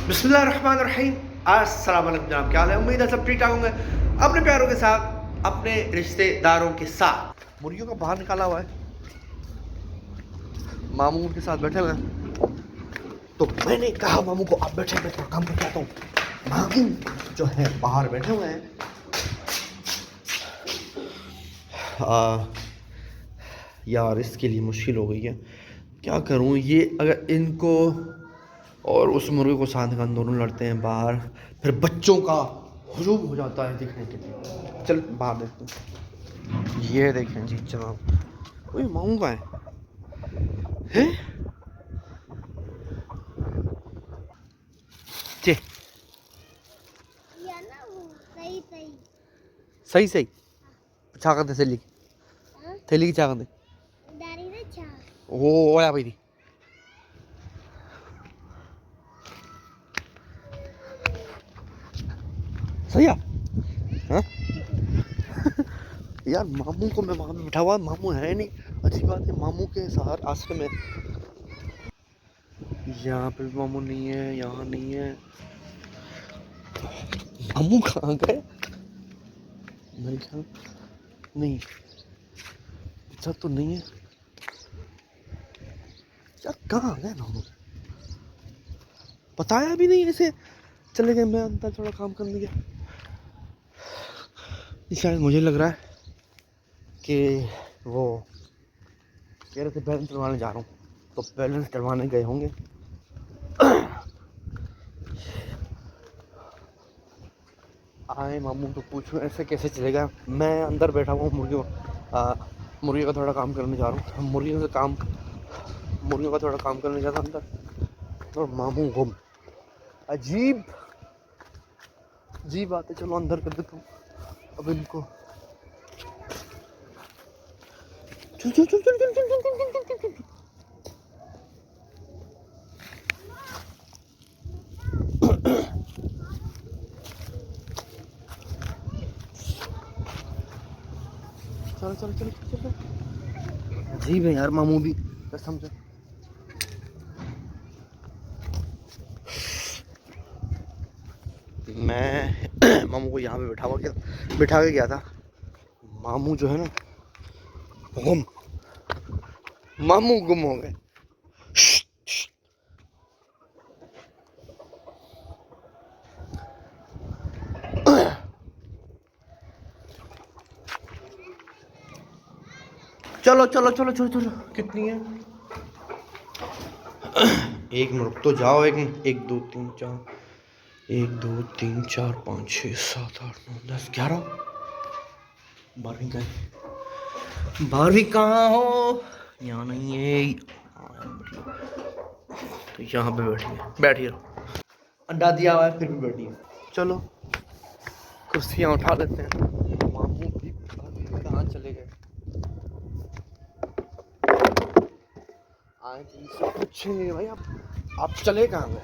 बिस्मिल्लाहिर्रहमानिर्रहीम। अस्सलाम वालेकुम जनाब, क्या हाल है? उम्मीद है सब ठीक ठाक होंगे। अपने प्यारों के साथ, अपने रिश्तेदारों के साथ मुर्गियों का बाहर निकाला हुआ है। मामू उनके साथ बैठे हुए हैं, तो मैंने कहा मामू को आप बैठे, मैं थोड़ा काम करके आता हूँ। मामू जो है बाहर बैठे हुए हैं। यार इसके लिए मुश्किल हो गई है, क्या करूँ? ये अगर इनको और उस मुर्गे को साथ निकाल, दोनों लड़ते हैं बाहर, फिर बच्चों का हुजूम हो जाता है देखने के लिए। चल बाहर देखते हैं। ये देखें जी जनाब, ओए मामू का है चे या ना वो सही सही सही सही छाकर दे थैली हाँ थैली की छाकर दे डारी रे छा वो ओया भाई दी सही है। हाँ यार मामू को मैं वहाँ पे बैठा हुआ, मामू है नहीं। अच्छी बात है, मामू के सहार आश्रम में। यहाँ पे भी मामू नहीं है, यहाँ नहीं है। मामू कहाँ गए? मेरे ख्याल नहीं, अच्छा तो नहीं है यार। कहाँ गए मामू? बताया भी नहीं, ऐसे चले गए। मैं अंदर थोड़ा काम करने गया, शायद मुझे लग रहा है कि वो कह रहे थे बैलेंस डलवाने जा रहा हूँ, तो बैलेंस डलवाने गए होंगे। आए मामू तो पूछो ऐसे कैसे चलेगा। मैं अंदर बैठा हुआ हूँ, मुर्गी का थोड़ा काम करने जा रहा हूँ। मुर्गियों का थोड़ा काम करने जाता अंदर, और मामू गुम। अजीब अजीब बात है। चलो अंदर कर देता हूँ अब इनको। चल चल चल चल चल चल चल चल चल चल चल। चलो चलो चलो चलो। अजीब है यार मामू भी, कसम से। मैं मामू को यहाँ पे बिठा के गया था। मामू जो है ना, गुम मामू गुम हो गए। चलो चलो चलो चलो चलो, कितनी है? एक मिनट रुक तो जाओ। एक एक दो तीन चार, एक दो तीन चार पाँच छः सात आठ नौ 10 11। 12वीं कहाँ? 12वीं कहाँ हो? यहाँ नहीं है। तो यहाँ पे बैठिए रहो। अंडा दिया हुआ है फिर भी बैठिए। चलो कुर्सियाँ उठा लेते हैं। मामू भी कहाँ चले गए? आए थे इससे पूछेंगे भाई, आप चले कहाँ गए?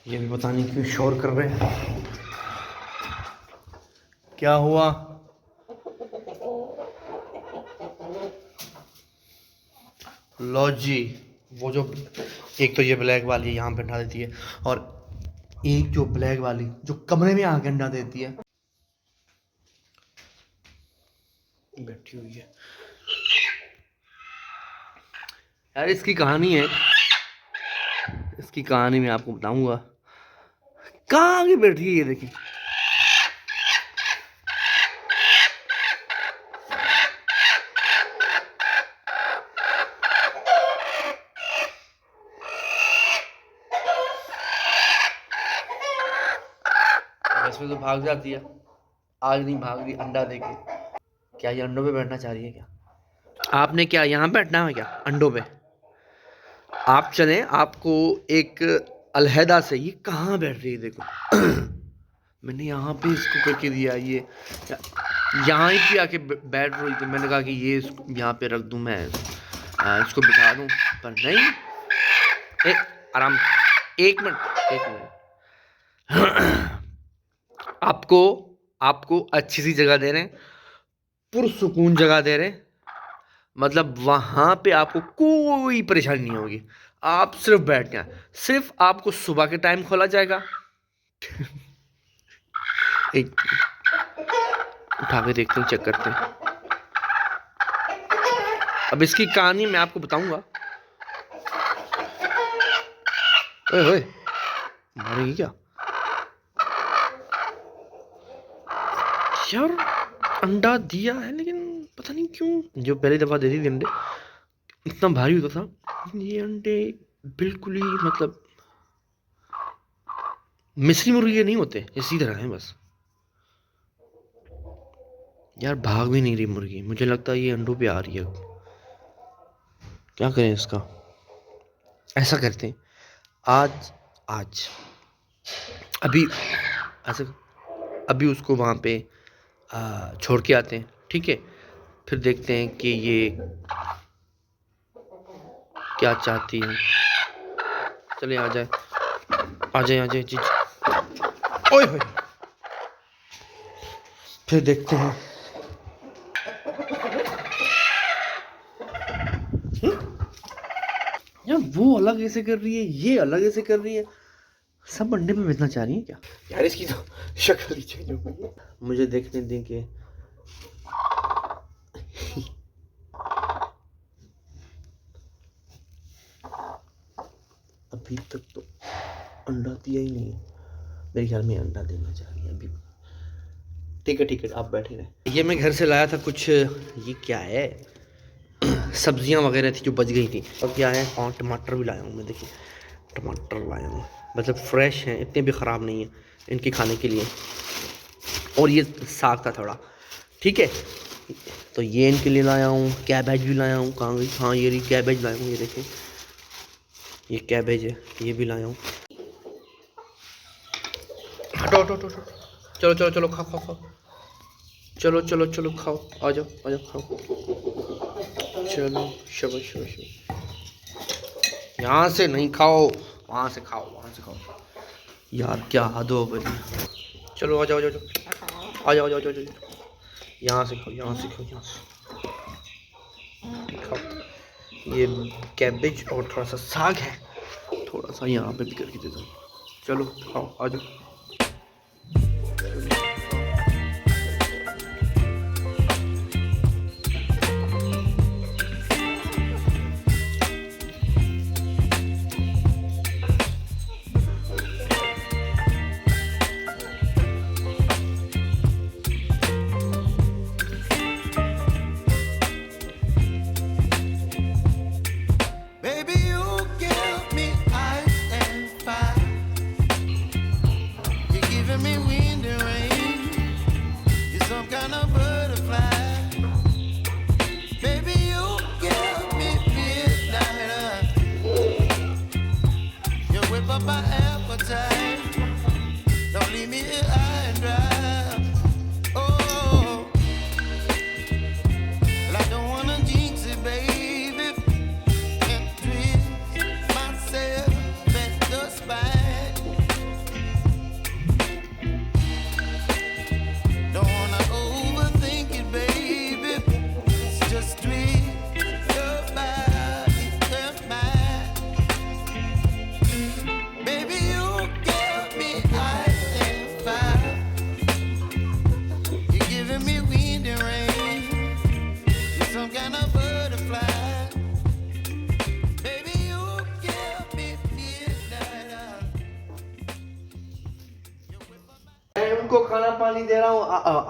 ये भी पता नहीं क्यों शोर कर रहे हैं। क्या हुआ? लो जी, वो जो एक तो ये ब्लैक वाली यहाँ पे अंडा देती है, और एक जो ब्लैक वाली जो कमरे में आके अंडा देती है, बैठी हुई है। यार इसकी कहानी है, इसकी कहानी मैं आपको बताऊंगा। कहाँ आगे बैठी है ये देखिए। वैसे तो भाग जाती है, आज नहीं भाग रही अंडा देके। क्या ये अंडों पे बैठना चाह रही है क्या? आपने क्या यहाँ बैठना है क्या अंडों पे? आप चलें, आपको एक अलहदा से। ये कहाँ बैठ रही है देखो। मैंने यहाँ पे इसको करके दिया, ये यहाँ ही पे आके बैठ रही थी। मैंने कहा कि ये यहाँ पे रख दूँ, मैं इसको बिठा दूँ, पर नहीं। आराम, एक मिनट। आपको आपको अच्छी सी जगह दे रहे हैं, पुरसुकून जगह दे रहे हैं, मतलब वहाँ पे आपको कोई परेशानी नहीं होगी। आप सिर्फ बैठना है, सिर्फ आपको सुबह के टाइम खोला जाएगा। एक उठा के देखते हैं, चेक करते हैं। अब इसकी कहानी मैं आपको बताऊंगा। ओए ओए, मारेगी क्या यार? अंडा दिया है लेकिन पता नहीं क्यों, जो पहली दफा देती थी अंडे इतना भारी होता था, ये अंडे बिल्कुल ही मतलब मिस्री मुर्गी के नहीं होते, इसी तरह है बस। यार भाग भी नहीं रही मुर्गी, मुझे लगता है ये अंडों पे आ रही है। क्या करें इसका? ऐसा करते हैं, आज आज अभी ऐसा, अभी उसको वहाँ पे छोड़ के आते हैं, ठीक है? फिर देखते हैं कि ये क्या चाहती है। चलिए आ जाए, आ जाए, आ जाए जी। ओए होए, फिर देखते हैं। यार वो अलग ऐसे कर रही है, ये अलग ऐसे कर रही है, सब अंडे में बेचना चाह रही है क्या? यार इसकी तो शक्ल ही चेंज हो गई है। मुझे देखने दें कि अभी तक तो अंडा दिया ही नहीं है। मेरे ख्याल में अंडा देना चाह रही है अभी। ठीक है ठीक है, आप बैठे रहे। ये मैं घर से लाया था कुछ, ये क्या है, सब्जियां वगैरह थी जो बच गई थी। और क्या है, और टमाटर भी लाया हूँ मैं, देखिए टमाटर लाया हूँ, मतलब फ्रेश हैं, इतने भी ख़राब नहीं है इनके खाने के लिए। और ये साग था थोड़ा, ठीक है, तो ये इनके लिए लाया हूँ। कैबेज भी लाया हूँ, कहाँ गई? हाँ ये रही कैबेज लाया हूँ, ये देखें ये कैबेज है, ये भी लाया हूँ। हटो हटो हटो हटो। चलो चलो चलो, खाओ खाओ खाओ, चलो चलो चलो खाओ, आ जाओ आ जाओ खाओ। चलो शाबाश शाबाश। यहाँ से नहीं खाओ, वहाँ से खाओ, वहाँ से खाओ। यार क्या हद हो गई। चलो आ जाओ आ जाओ आ जाओ आ जाओ आ जाओ, यहाँ से खाओ, यहाँ से खाओ, यहाँ से खाओ। ये कैबेज और थोड़ा सा साग है, थोड़ा सा यहाँ पे भी करके दे दो। चलो खाओ, आ जाओ। Baby, you give me ice and fire. You're giving me wind and rain. You're some kind of butterfly. Baby, you give me midnight. You whip up my appetite. Don't leave me here high and dry. Oh, well, I don't wanna jinx it, baby. And twist myself at the spine. Don't wanna overthink it, baby. It's just twist your body and mine. Baby, you give me ice and fire. You're giving me wind and rain. You're some kind of butterfly. Baby, you give me midnight. मैं उनको खाना पानी दे रहा हूँ,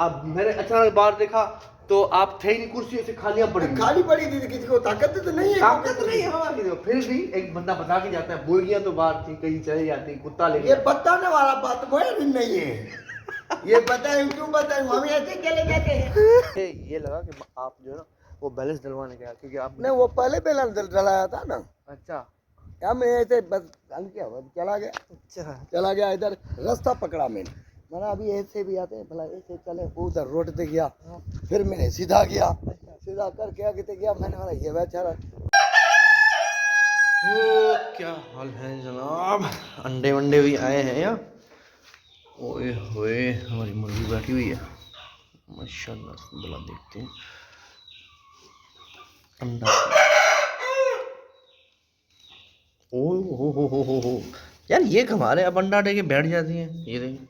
अब मैंने अचानक बाहर देखा तो आप थे ही नहीं, कुर्सी से खालियां पड़ी हुई। खाली पड़ी थी, किसी को ताकत तो नहीं है। ताकत नहीं है हवा की, तो फिर भी एक बंदा बता के जाता है, मुर्गियां तो बाहर थी, कहीं चली जाती, कुत्ता ले ये बताने वाला बात कोई नहीं है। ये बताएं क्यों बताएं, हम ऐसे चले जाते हैं। ये लगा कि आप जो है ना वो बैलेंस डलवाने गया, क्योंकि आप नहीं, वो पहले पहले डलाया था ना। अच्छा हम ऐसे बस क्या चला गया, अच्छा चला गया इधर, रास्ता पकड़ा मैंने अभी ऐसे भी आते हैं, भला ऐसे चले, उधर रोड पे गया, फिर मैंने सीधा गया, सीधा करके आगे गया, मैंने बोला ये बेचारा। ओ क्या हाल है जनाब, अंडे वंडे भी आए हैं यहाँ। ओए होए, हमारी मुर्गी बैठी हुई है, माशाल्लाह, बुला देखते हैं। अंडा। ओ यार ये कमा रहे, अब अंडा दे के बैठ जाती हैं। ये देखिए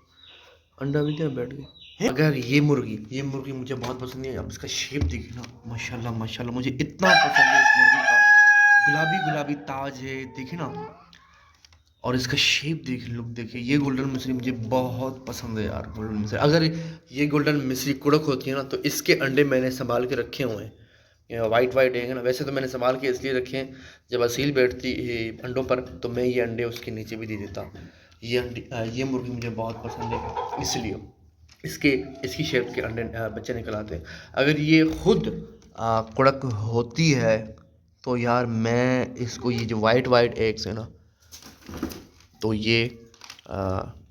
अंडा भी क्या बैठ गई। अगर ये मुर्गी मुझे बहुत पसंद है। अब इसका शेप देखिए ना, माशाल्लाह माशाल्लाह, मुझे इतना पसंद है इस मुर्गी का। गुलाबी गुलाबी ताज है, देखिए ना। और इसका शेप देखिए, लुक देखिए। ये गोल्डन मिस्री मुझे बहुत पसंद है यार। गोल्डन मिस्री, अगर ये गोल्डन मिस्री कुड़क होती है ना, तो इसके अंडे मैंने संभाल के रखे हुए हैं। वाइट वाइट है ना, वैसे तो मैंने संभाल के इसलिए रखे हैं, जब असील बैठती है अंडों पर तो मैं ये अंडे उसके नीचे भी दे देता। ये अंडे ये मुर्गी मुझे बहुत पसंद है, इसलिए इसकी शेप के अंडे बच्चे निकल आते हैं। अगर ये खुद कुड़क होती है तो यार मैं इसको, ये जो वाइट वाइट एग्स है ना, तो ये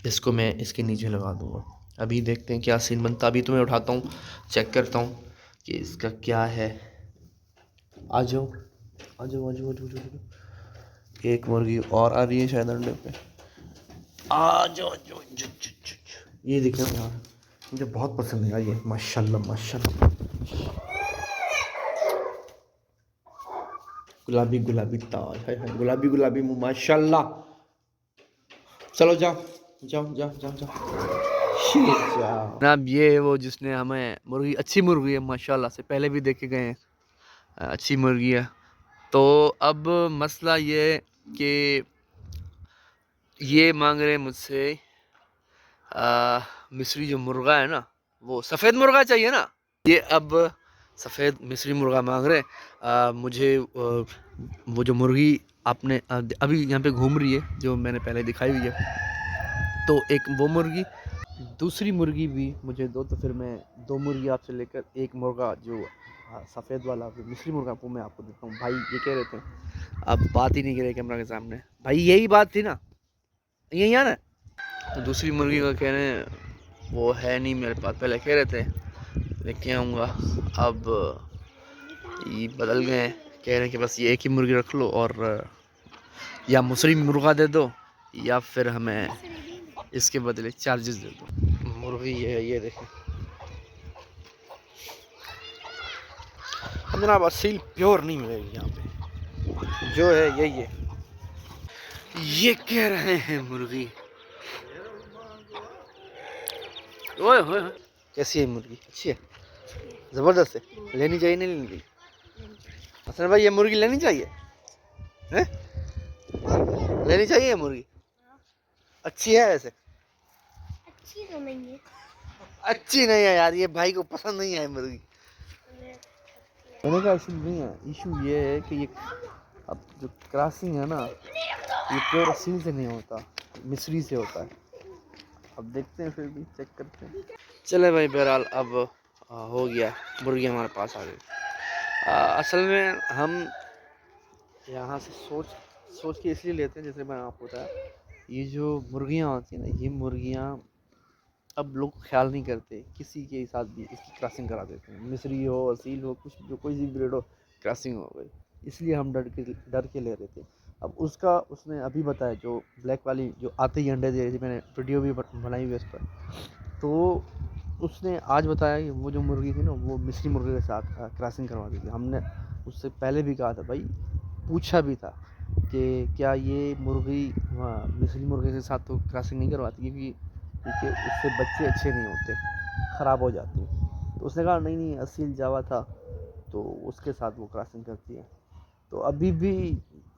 इसको मैं इसके नीचे लगा दूँगा। अभी देखते हैं क्या सीन बनता है। अभी तो मैं उठाता हूँ, चेक करता हूँ कि इसका क्या है। आ जाओ आ जाओ आ जाओ आ जाओ आ जाओ। एक मुर्गी और आ रही है शायद अंडे पे। आ जाओ आ जाओ। ये देखना यार, मुझे बहुत पसंद है यार ये, माशाल्लाह माशाल्लाह। गुलाबी गुलाबी ताज है, गुलाबी गुलाबी मुँह, माशाल्लाह। चलो जाओ जाओ जाओ जाओ जाओ जाओ। जनाब ये है वो जिसने हमें मुर्गी, अच्छी मुर्गी है माशाल्लाह से, पहले भी देखे गए हैं, अच्छी मुर्गी है। तो अब मसला ये है कि ये मांग रहे हैं मुझसे मिस्री जो मुर्गा है ना, वो सफ़ेद मुर्गा चाहिए ना। ये अब सफ़ेद मिस्री मुर्गा मांग रहे हैं मुझे। वो जो मुर्गी आपने अभी यहाँ पे घूम रही है, जो मैंने पहले दिखाई हुई है, तो एक वो मुर्गी, दूसरी मुर्गी भी मुझे दो, तो फिर मैं दो मुर्गी आपसे लेकर एक मुर्गा जो सफ़ेद वाला मिस्री मुर्गा वो मैं आपको देता हूँ। भाई ये कह रहे थे, अब बात ही नहीं करे कैमरा के सामने, भाई यही बात थी ना, यही है ना। तो दूसरी मुर्गी का कह रहे हैं वो है नहीं मेरे पास, पहले कह रहे थे लेके आऊँगा, अब ये बदल गए हैं, कह रहे हैं कि बस ये एक ही मुर्गी रख लो और या मिस्री मुर्गा दे दो या फिर हमें इसके बदले चार्जेस दे दो। मुर्गी ये देखें। अब जनाब असील प्योर नहीं मिलेगी यहाँ पे, जो है यही है। ये कह रहे हैं मुर्गी, ओए होए होए, कैसी है मुर्गी? अच्छी है, ज़बरदस्त है, लेनी चाहिए नहीं लेनी चाहिए? हसन भाई ये मुर्गी लेनी चाहिए हैं? लेनी चाहिए ये मुर्गी? अच्छी है वैसे? अच्छी तो नहीं है। अच्छी नहीं है यार, ये भाई को पसंद नहीं है मुर्गी। मैंने कहा इशू नहीं है, इशू ये है कि ये अब जो क्रॉसिंग है ना, ये प्योर असील से नहीं होता, मिस्री से होता है। अब देखते हैं, फिर भी चेक करते हैं। चले भाई, बहरहाल अब हो गया, मुर्गी हमारे पास आ गई। असल में हम यहाँ से सोच के इसलिए लेते हैं, जैसे मैं आपको बताया, ये जो मुर्गियाँ होती हैं ना, ये मुर्गियाँ अब लोग ख्याल नहीं करते, किसी के साथ भी इसकी क्रॉसिंग करा देते हैं, मिस्री हो असील हो कुछ जो कोई सी ब्रीड हो, क्रॉसिंग हो गई, इसलिए हम डर के ले रहे थे। अब उसने अभी बताया, जो ब्लैक वाली जो आते ही अंडे दे रही थी, मैंने वीडियो भी बनाई हुई है उस पर, तो उसने आज बताया कि वो जो मुर्गी थी ना, वो मिस्री मुर्गे के साथ क्रॉसिंग करवा दी थी। हमने उससे पहले भी कहा था भाई, पूछा भी था कि क्या ये मुर्गी मिस्री मुर्गे के साथ तो क्रॉसिंग नहीं करवाती, क्योंकि उससे बच्चे अच्छे नहीं होते, ख़राब हो जाते हैं। तो उसने कहा नहीं असील जावा था तो उसके साथ वो क्रॉसिंग करती है। तो अभी भी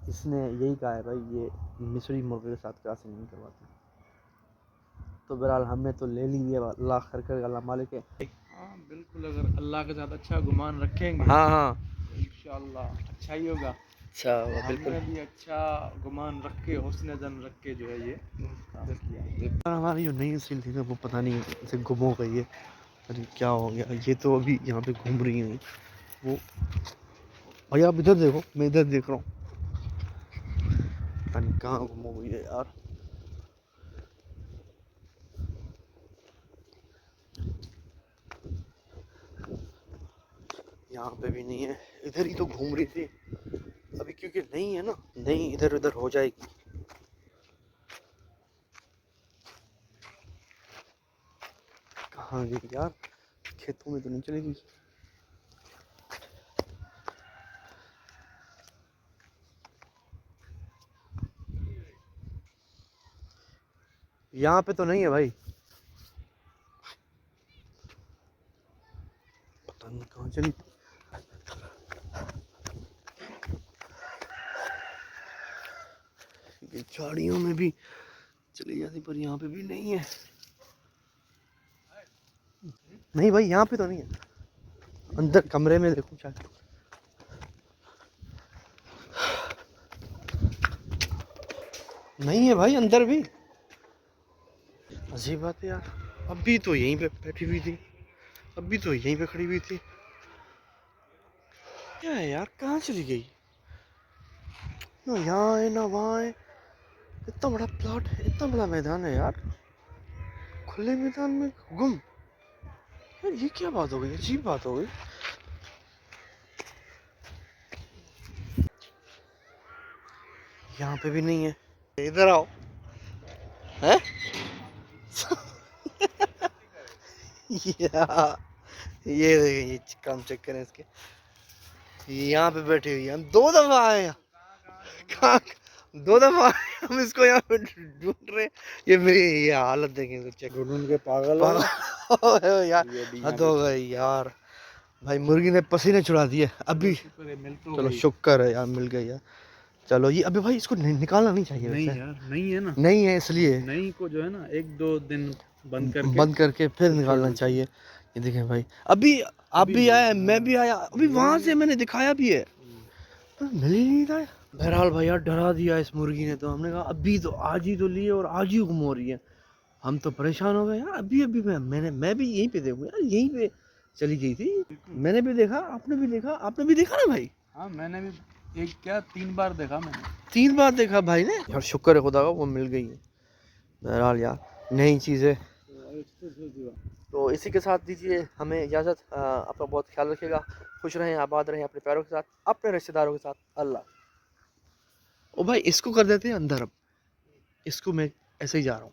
इसने यही कहा है भाई, ये मिस्री मुर्गे के साथ क्रॉसिंग नहीं करवाती। तो बहरहाल हमने तो ले ली है, अल्लाह खैर करे, अल्लाह मालिक है। हाँ बिल्कुल, अगर अल्लाह के साथ अच्छा गुमान रखेंगे हाँ हाँ इंशाअल्लाह अच्छा ही होगा। अच्छा बिल्कुल। हमने भी अच्छा गुमान रख के, हुस्न जन रख के जो है ये काम किया। हमारी जो नई सील थी ना, वो पता नहीं इसे गुम हो गई है, अरे क्या हो गया। ये तो अभी यहाँ पे घूम रही है वो। भैया आप इधर देखो, मैं इधर देख रहा हूँ, पता नहीं कहाँ गुम हो गई है यार। यहाँ पे भी नहीं है, इधर ही तो घूम रही थी अभी, क्योंकि नहीं है ना, नहीं इधर उधर हो जाएगी। कहाँ गई यार, खेतों में तो नहीं चली गई। यहाँ पे तो नहीं है भाई, पता नहीं कहाँ चली। ये झाड़ियों में भी चली जाती, पर यहाँ पे भी नहीं है। नहीं भाई यहाँ पे तो नहीं है, अंदर कमरे में देखो शायद। नहीं है भाई अंदर भी। अजीब बात है यार, अभी तो यहीं पे बैठी हुई थी, अभी तो यहीं पे खड़ी हुई थी। क्या है यार, कहाँ चली गई? ना यहाँ है ना वहाँ है। इतना बड़ा प्लॉट है, इतना बड़ा मैदान है यार, खुले मैदान में गुम। यार ये क्या बात हो गई, अजीब बात हो गई। यहाँ पे भी नहीं है। इधर आओ। हैं? ये देखें, ये काम चेक करें इसके। यहाँ पे बैठे हुई हैं, हम 2 दफा आए हैं। कहाँ 2 दफा आए हम इसको यहाँ पे ढूंढ रहे। ये मेरी ये हालत देखें, इसको चेक ढूंढ के पागल हो। पागल यार, हद हो गई यार। भाई मुर्गी ने पसीने छुड़ा दिए अभी। चलो शुक्र है यार, मिल गई यार। चलो ये अभी भाई इसको निकालना नहीं चाहिए। नहीं वैसे यार, नहीं है ना, नहीं है, इसलिए नहीं को जो है ना 1-2 दिन बंद करके फिर निकालना चाहिए। ये देखें भाई, अभी आप भी आए, मैं भी आया, अभी वहां से मैंने दिखाया भी है, पर मिल ही नहीं रहा है। बहरहाल भैया डरा दिया इस मुर्गी ने, तो हमने कहा अभी तो आज ही तो लिए और आज ही गुम हो रही है। हम तो परेशान हो गए यार। अभी मैं भी यहीं पे देखूँ यार, यहीं पे चली गई थी। मैंने भी देखा, आपने भी देखा, आपने भी देखा ना भाई? हाँ मैंने भी 3 बार देखा मैंने। 3 बार देखा भाई ने यार। शुक्र है खुदा का, वो मिल गई है। बहरहाल यार नई चीज़ें। तो इसी के साथ दीजिए हमें इजाज़त। अपना बहुत ख्याल रखिएगा, खुश रहें, आबाद रहें अपने प्यारों के साथ, अपने रिश्तेदारों के साथ। अल्लाह। ओ भाई इसको कर देते हैं अंदर, अब इसको मैं ऐसे ही जा रहा हूँ।